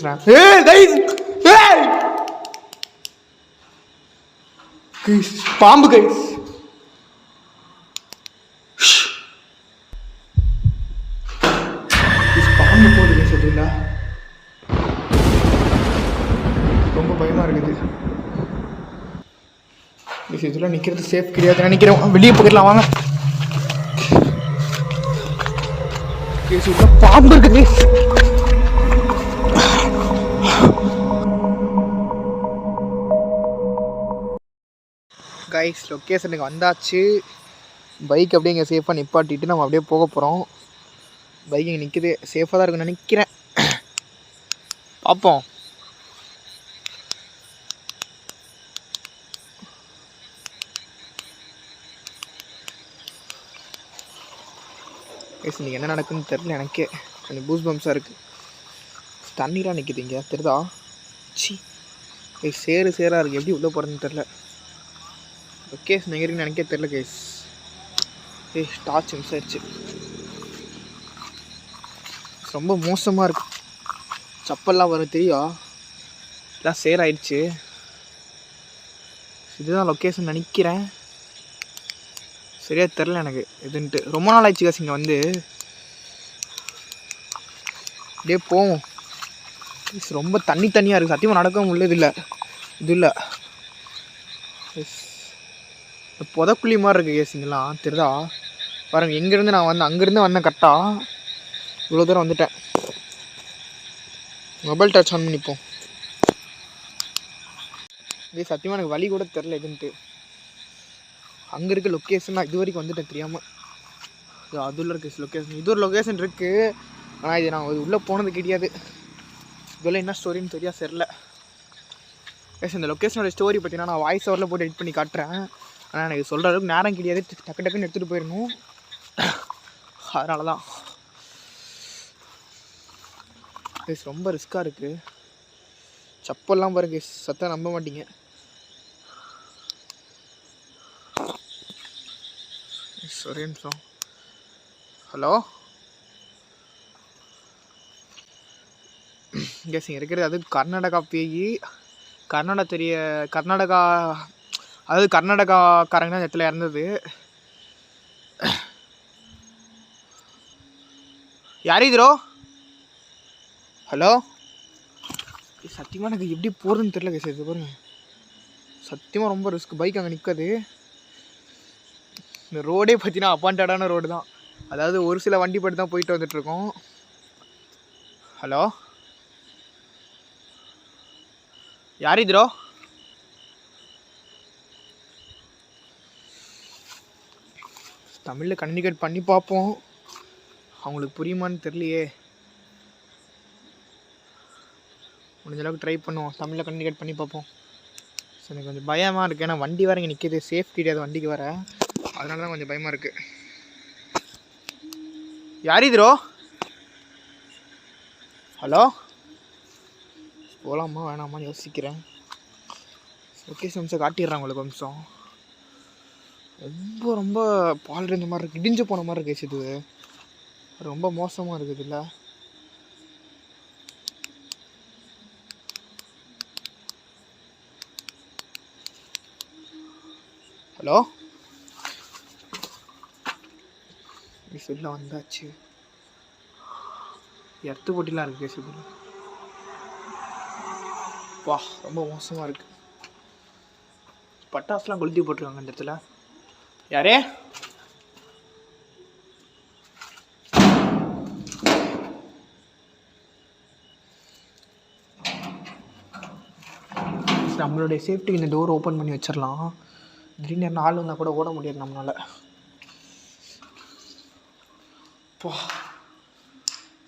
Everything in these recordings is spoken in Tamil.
பேசுறேன். பாம்பு கைஸ். பாம்பு போகுது கைஸ். அதுல ரொம்ப பயமா இருக்குது. இதுல நிக்கிறது சேஃப் கிடையாது நினைக்கிறேன். வெளியே போயிடலாம் வாங்க. பாம்பு இருக்குது. கைஸ் லொக்கேஷனுக்கு வந்தாச்சு. பைக் அப்படியே இங்கே சேஃபாக நிப்பாட்டிட்டு நம்ம அப்படியே போக போகிறோம். பைக் இங்கே நிற்குது. சேஃபாக தான் இருக்குன்னு நினைக்கிறேன். பார்ப்போம். கைஸ் இன்றைக்கி என்ன நடக்குதுன்னு தெரில. எனக்கே கொஞ்சம் பூஸ் பம்ப்ஸாக இருக்குது. தண்ணிலாம் நிற்கிது இங்கே தெரியுதா? சி கைஸ் சேரு சேராக இருக்குது. எப்படி உள்ளே போகிறதுன்னு தெரில. லொக்கேஷன் எங்கே இருக்குன்னு எனக்கே தெரில கைஸ். டார்ச் மிஸ் ஆயிடுச்சு. ரொம்ப மோசமாக இருக்குது. சப்பல்லாம் வரும் தெரியும். எல்லாம் சேர் ஆயிடுச்சு. இதுதான் லொக்கேஷன் நினைக்கிறேன். சரியாக தெரில எனக்கு எதுன்ட்டு. ரொம்ப நாள் ஆயிடுச்சு காசு இங்கே வந்து. அப்படியே போவோம். ரொம்ப தண்ணியாக இருக்குது. சத்தியமாக நடக்கவும் முடியல. இது இல்லை புதக்குழி மாதிரி இருக்குது கேஸ். இங்கெல்லாம் தெரியுதா பாருங்கள். எங்கேருந்து நான் வந்தேன் அங்கேருந்து வந்தேன். கரெக்டாக இவ்வளோ தூரம் வந்துட்டேன். மொபைல் டச் ஆன் பண்ணிப்போம். இதே சத்தியமாக எனக்கு வழி கூட தெரில எதுன்ட்டு. அங்கே இருக்க லொக்கேஷன் நான் இது வரைக்கும் வந்துட்டேன் தெரியாமல். இது அதுள்ள இருக்க லொக்கேஷன். இது ஒரு லொக்கேஷன் இருக்குது. ஆனால் இது நான் உள்ளே போனது கிடையாது. இதெல்லாம் என்ன ஸ்டோரின்னு தெரியாது தெரில. கேஸ் இந்த லொக்கேஷனோட ஸ்டோரி பார்த்தீங்கன்னா நான் வாய்ஸ் ஓவரில் போட்டு எடிட் பண்ணி காட்டுறேன். ஆனால் எனக்கு சொல்கிற அளவுக்கு நேரம் கிடையாது. டக்கு டக்குன்னு எடுத்துகிட்டு போயிடணும். அதனால தான் கேஸ் ரொம்ப ரிஸ்க்காக இருக்குது. சப்பல்லாம் பாருங்க கேஸ். சத்தம் நம்ப மாட்டீங்க. ஒரே நிமிஷம். ஹலோ கேஸ் இங்கே இருக்கிறது அது கர்நாடகா பேய். கர்நாடகா அதாவது கர்நாடகாக்காரங்க தான் இடத்துல இறந்தது. யார் இதுரோ? ஹலோ சத்தியமாக எனக்கு எப்படி போகிறதுன்னு தெரில கேஸ். இது பாருங்க சத்தியமாக ரொம்ப ரிஸ்க். பைக் அங்கே நிற்காது. இந்த ரோடே பார்த்தீங்கன்னா அப்பாண்டடான ரோடு தான். அதாவது ஒரு சில வண்டி பட்டு தான் போயிட்டு வந்துட்டுருக்கோம். ஹலோ யார் இதுரோ? தமிழில் கம்யூனிகேட் பண்ணி பார்ப்போம். அவங்களுக்கு புரியுமான்னு தெரியலையே. முடிஞ்ச அளவுக்கு ட்ரை பண்ணுவோம். தமிழில் கம்யூனிகேட் பண்ணி பார்ப்போம். ஸோ எனக்கு கொஞ்சம் பயமாக இருக்குது. ஏன்னா வண்டி வேறு இங்கே நிற்கிது. சேஃப் கிடையாது வண்டிக்கு வர. அதனால தான் கொஞ்சம் பயமாக இருக்குது. யார் இதுரோ? ஹலோ போகலாமா வேணாமான்னு யோசிக்கிறேன். லொக்கேஷன் நிமிஷம் காட்டிடுறேன் உங்களுக்கு ஒரு நிமிஷம். ரொம்ப ரொம்ப பால் இருந்த மாதிரி இருக்குது. இடிஞ்சு போன மாதிரி இருக்குது. இது ரொம்ப மோசமாக இருக்குது இல்லை? ஹலோ சொல்ல வந்தாச்சு. எர்த்து போட்டிலாம் இருக்குது கேஸ். வா ரொம்ப மோசமாக இருக்குது. பட்டாசுலாம் கொளுத்தி போட்டிருக்காங்க இந்த இடத்துல. யாரே? நம்மளுடைய சேஃப்டிக்கு இந்த டோர் ஓப்பன் பண்ணி வச்சிடலாம். திடீர்னு நாள் வந்தால் கூட ஓட முடியாது நம்மளால்.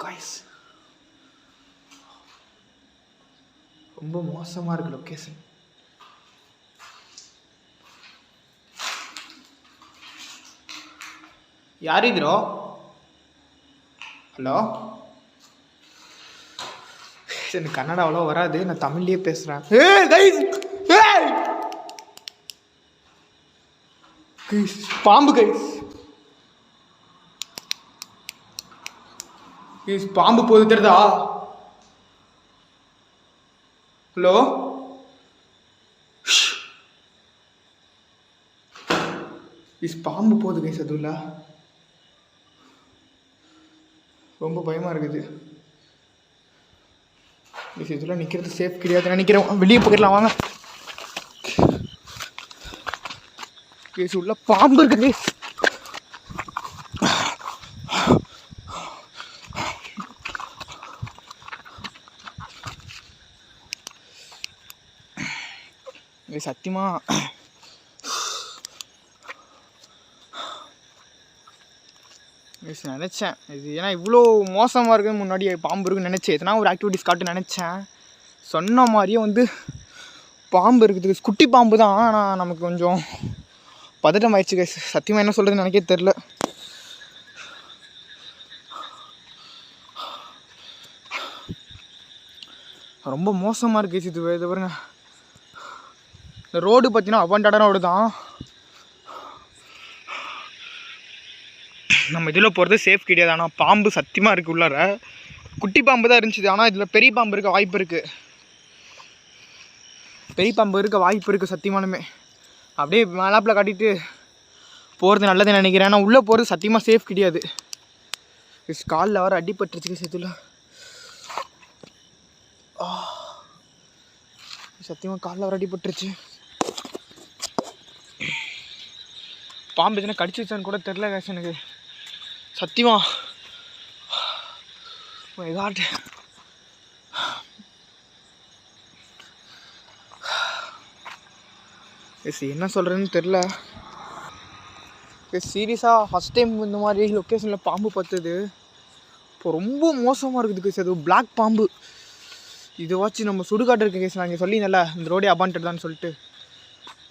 காய்ஸ் ரொம்ப மோசமாக இருக்குது லொக்கேஷன். யார் இதுரோ? ஹலோ எனக்கு கன்னடா அவ்வளோ வராது. நான் தமிழ்லேயே பேசுகிறேன். பாம்பு கைஸ். பாம்பு போகுது தெரியுதா? ஹலோ, பாம்பு போகுது கைஸ். அதுல ரொம்ப பயமாக இருக்குது. இதெல்லாம் நிற்கிறது சேஃப் கிடையாது நினைக்கிறேன். வெளியே போயிடலாம் வாங்க. கேஸ் உள்ள பாம்பு இருக்குது. சத்தியமா நினச்சேன் இது, ஏன்னா இவ்வளோ மோசமாக இருக்குன்னு முன்னாடி பாம்பு இருக்குன்னு நினச்சேன். எதனா ஒரு ஆக்டிவிட்டிஸ் காட்டு நினச்சேன். சொன்ன மாதிரியே வந்து பாம்பு இருக்குது. குட்டி பாம்பு தான், ஆனால் நமக்கு கொஞ்சம் பதட்டம் ஆயிடுச்சு கைஸ். சத்தியமாக என்ன சொல்கிறதுன்னு எனக்கே தெரில. ரொம்ப மோசமாக இருக்குது இது. இது பாருங்க, இந்த ரோடு பார்த்தீங்கன்னா அபாண்டடான ரோடு தான். நம்ம இதில் போகிறது சேஃப் கிடையாது. ஆனால் பாம்பு சத்தியமாக இருக்குது உள்ளார. குட்டி பாம்பு தான் இருந்துச்சு, ஆனால் இதில் பெரிய பாம்பு இருக்க வாய்ப்பு இருக்குது. பெரிய பாம்பு இருக்க வாய்ப்பு இருக்குது சத்தியமானுமே. அப்படியே மேலாப்பில் காட்டிட்டு போகிறது நல்லதுன்னு நினைக்கிறேன். ஆனால் உள்ளே போகிறது சத்தியமாக சேஃப் கிடையாது. காலில் வர அடிபட்டுருச்சு சேர்த்துல. சத்தியமாக காலில் வர அடிபட்டுருச்சு. பாம்பு எதுனா கடிச்சு வச்சான்னு கூட தெரில கேஸ் எனக்கு சத்தியமா. எஸ் என்ன சொல்கிறேன்னு தெரில. சீரியஸாக ஃபஸ்ட் டைம் இந்த மாதிரி லொக்கேஷனில் பாம்பு பார்த்தது. இப்போ ரொம்ப மோசமாக இருக்குது கேஸ். அது பிளாக் பாம்பு. இதை வச்சு நம்ம சுடுகாடு இருக்குது கேஸ். நான் இங்கே சொல்லியிருந்தேன்ல இந்த ரோடே அபாண்டட் தான் சொல்லிட்டு.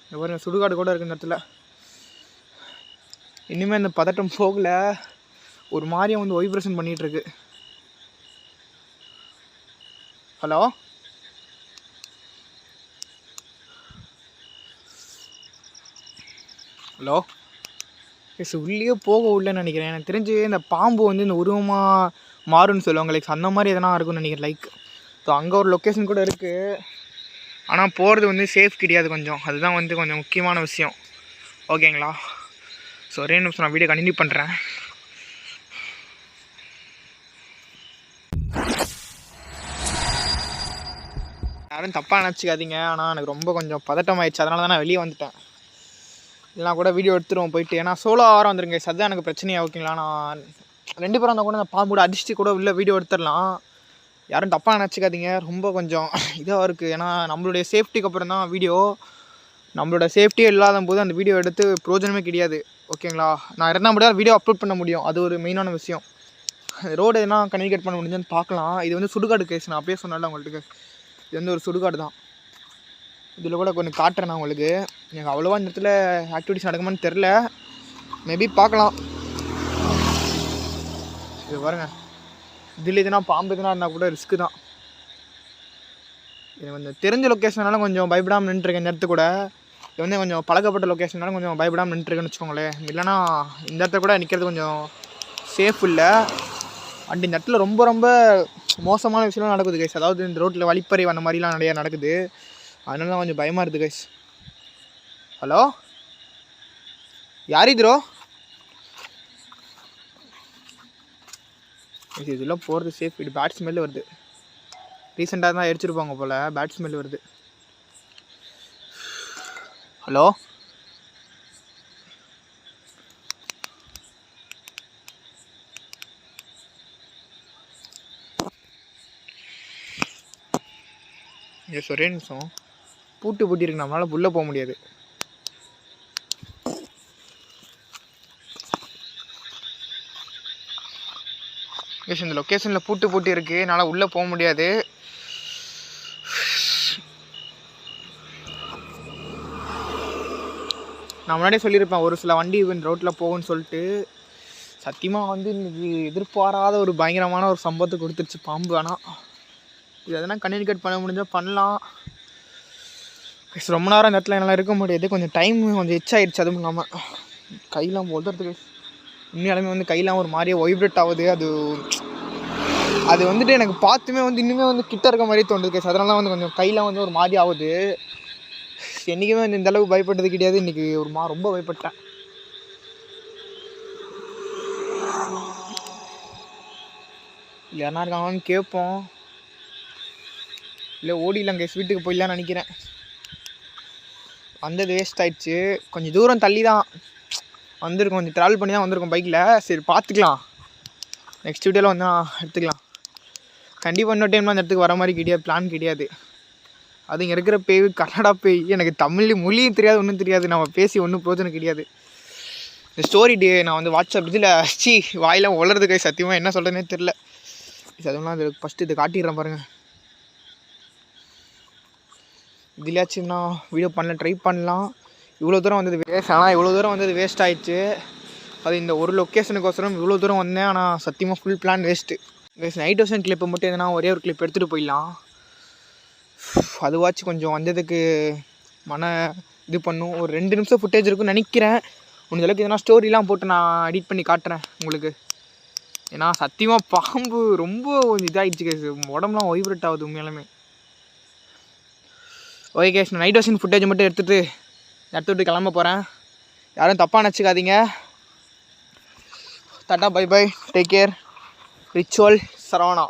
இந்த பாருங்க சுடுகாடு கூட இருக்குது இந்த இடத்துல. இனிமேல் இந்த பதட்டம் போகல. ஒரு மாதிரியும் வந்து வைப்ரேஷன் பண்ணிகிட்ருக்கு. Hello, hello. எஸ் உள்ளே போக உள்ளேன்னு நினைக்கிறேன். எனக்கு தெரிஞ்சு இந்த பாம்பு வந்து இந்த உருவமாக மாறுன்னு சொல்லுவாங்க. லைக் அந்த மாதிரி எதனா இருக்குன்னு நினைக்கிறேன். லைக் ஸோ அங்கே ஒரு லொக்கேஷன் கூட இருக்குது. ஆனால் போகிறது வந்து சேஃப் கிடையாது கொஞ்சம். அதுதான் வந்து கொஞ்சம் முக்கியமான விஷயம். ஓகேங்களா? ஸோ ஒரே நிமிஷம் நான் வீடியோ கண்டினியூ பண்ணுறேன். யாரும் தப்பாக நினச்சிக்காதீங்க. ஆனால் எனக்கு ரொம்ப கொஞ்சம் பதட்டம் ஆயிடுச்சு. அதனால தான் நான் வெளியே வந்துட்டேன். இல்லைனா கூட வீடியோ எடுத்துருவோம் போயிட்டு. ஏன்னா சோலோ ஆரம் வந்துருங்க. அதுதான் எனக்கு பிரச்சனையாக. ஓகேங்களா? நான் 2 பேரும் வந்தால் கூட அந்த பாம்பு கூட அடிச்சுட்டு கூட உள்ள வீடியோ எடுத்துடலாம். யாரும் தப்பாக நினச்சிக்காதீங்க. ரொம்ப கொஞ்சம் இதாக இருக்குது. ஏன்னா நம்மளுடைய சேஃப்டிக்கு அப்புறம் தான் வீடியோ. நம்மளோட சேஃப்டியே இல்லாத போது அந்த வீடியோ எடுத்து பிரயோஜனமே கிடையாது. ஓகேங்களா? நான் இருந்தால் முடியாது வீடியோ அப்லோட் பண்ண முடியும். அது ஒரு மெயினான விஷயம். ரோடு எதுனா கம்யூனிகேட் பண்ண முடிஞ்சுன்னு பார்க்கலாம். இது வந்து சுடுகாடு கேஸ். நான் அப்பயே சொன்னால உங்களுக்கு இது வந்து ஒரு சுடுகாடு தான். இதில் கூட கொஞ்சம் காட்டுறேன் நான் உங்களுக்கு. எனக்கு அவ்வளோவா இந்த இடத்துல ஆக்டிவிட்டிஸ் நடக்குமான்னு தெரில. மேபி பார்க்கலாம். இது பாருங்க, இதில் எதுனா பாம்பு எதுனா இருந்தால் கூட ரிஸ்க்கு தான். எனக்கு கொஞ்சம் தெரிஞ்ச லொக்கேஷனால கொஞ்சம் பயப்படாமல் நின்றுருக்கேன். இந்த இடத்து கூட இது வந்து கொஞ்சம் பழக்கப்பட்ட லொக்கேஷனால கொஞ்சம் பயப்படாமல் நின்றுருக்கேன்னு வச்சுக்கோங்களேன். இல்லைனா இந்த இடத்துல கூட நிற்கிறது கொஞ்சம் சேஃப் இல்லை. அண்ட் இந்த இடத்துல ரொம்ப ரொம்ப மோசமான விஷயம்லாம் நடக்குது கைஸ். அதாவது இந்த ரோட்டில் வழிப்பறை அந்த மாதிரிலாம் நிறையா நடக்குது. அதனால தான் கொஞ்சம் பயமாக இருக்குது கைஸ். ஹலோ, யார் இதுரோ? இதெல்லாம் போகிறது சேஃப். இது பேட் ஸ்மெல் வருது. ரீசெண்டாக தான் எரிச்சிருப்பாங்க போல். பேட் ஸ்மெல் வருது. ஹலோ, எஸ் ஒரே நிமிஷம். பூட்டு இருக்கு. நம்மளால் உள்ளே போக முடியாது. எஸ் இந்த லொக்கேஷனில் பூட்டு இருக்குது. என்னால் உள்ளே போக முடியாது. நான் முன்னாடியே சொல்லியிருப்பேன் ஒரு சில வண்டி இந்த ரோட்டில் போகும்னு சொல்லிட்டு. சத்தியமாக வந்து இன்றைக்கி எதிர்பாராத ஒரு பயங்கரமான ஒரு சம்பவத்தை கொடுத்துருச்சு பாம்பு. ஆனால் இது எதனா கம்யூனிகேட் பண்ண முடிஞ்சால் பண்ணலாம். ரொம்ப நேரம் இந்த இடத்துல என்னால் இருக்க முடியாது. கொஞ்சம் டைம் கொஞ்சம் எச்சாயிடுச்சு. அதுவும் இல்லாமல் கையெல்லாம் போதுறதுக்கு உண்மையாலுமே வந்து கையெல்லாம் ஒரு மாதிரியே வைப்ரேட் ஆகுது. அது அது வந்துட்டு எனக்கு பார்த்துமே வந்து இன்னுமே வந்து கிட்ட இருக்க மாதிரி தோணுது கேஸ். அதனால வந்து கொஞ்சம் கையில் வந்து ஒரு மாதிரி ஆகுது. என்றைக்குமே வந்து இந்த அளவுக்கு பயப்பட்டது கிடையாது. இன்றைக்கி ஒரு ரொம்ப பயப்பட்டேன். இல்லை யாரா இருக்காங்கன்னு கேட்போம். இல்லை ஓடிடலாம் கேஸ், வீட்டுக்கு போயிடலான்னு நினைக்கிறேன். வந்தது வேஸ்ட் ஆயிடுச்சு. கொஞ்சம் தூரம் தள்ளி தான் வந்திருக்கோம், கொஞ்சம் ட்ராவல் பண்ணி தான் வந்திருக்கோம் பைக்கில். சரி பார்த்துக்கலாம், நெக்ஸ்ட் வீடியோவில் வந்து எடுத்துக்கலாம். கண்டிப்பாக இன்னொரு டைம்லாம் அந்த இடத்துக்கு வர மாதிரி கிடையாது, பிளான் கிடையாது. அது இங்கே இருக்கிற பேய் கன்னடா பேய், எனக்கு தமிழ் மொழியும் தெரியாது, ஒன்றும் தெரியாது. நம்ம பேசி ஒன்றும் பிரோஜனம் கிடையாது. இந்த ஸ்டோரி நான் வந்து வாட்ஸ்அப் இதில் வாயிலாம் வளர்றதுக்கு சத்தியமாக என்ன சொல்கிறதுனே தெரில. அதுவும் அது ஃபஸ்ட்டு இதை காட்டிடுறேன் பாருங்கள். இதுலையாச்சும் நான் வீடியோ பண்ணல, ட்ரை பண்ணலாம். இவ்வளோ தூரம் வந்தது வேஸ்ட், ஆனால் இவ்வளோ தூரம் வந்தது வேஸ்ட் ஆகிடுச்சு. அது இந்த ஒரு லொக்கேஷனுக்கோசரம் இவ்வளோ தூரம் வந்தேன், ஆனால் சத்தியமாக full plan waste. Night vision கிளிப்பை மட்டும் எதுனா ஒரே ஒரு கிளிப் எடுத்துகிட்டு போயிடலாம். அதுவாச்சும் கொஞ்சம் வந்ததுக்கு இது பண்ணும். ஒரு 2 நிமிஷம் ஃபுட்டேஜ் இருக்குன்னு நினைக்கிறேன். முடிஞ்சளவுக்கு எதனா ஸ்டோரிலாம் போட்டு நான் எடிட் பண்ணி காட்டுறேன் உங்களுக்கு. ஏன்னா சத்தியமாக பாம்பு ரொம்ப இதாகிடுச்சு கேஸ், உடம்புலாம் வைப்ரேட் ஆகுது உண்மையாலுமே. ஓகே கேஸ், நான் நைட் விஷன் ஃபுட்டேஜ் மட்டும் எடுத்துகிட்டு விட்டு கிளம்ப போகிறேன். யாரும் தப்பாக நினச்சிக்காதீங்க. டாடா, bye bye, take care. Ritual Saravana.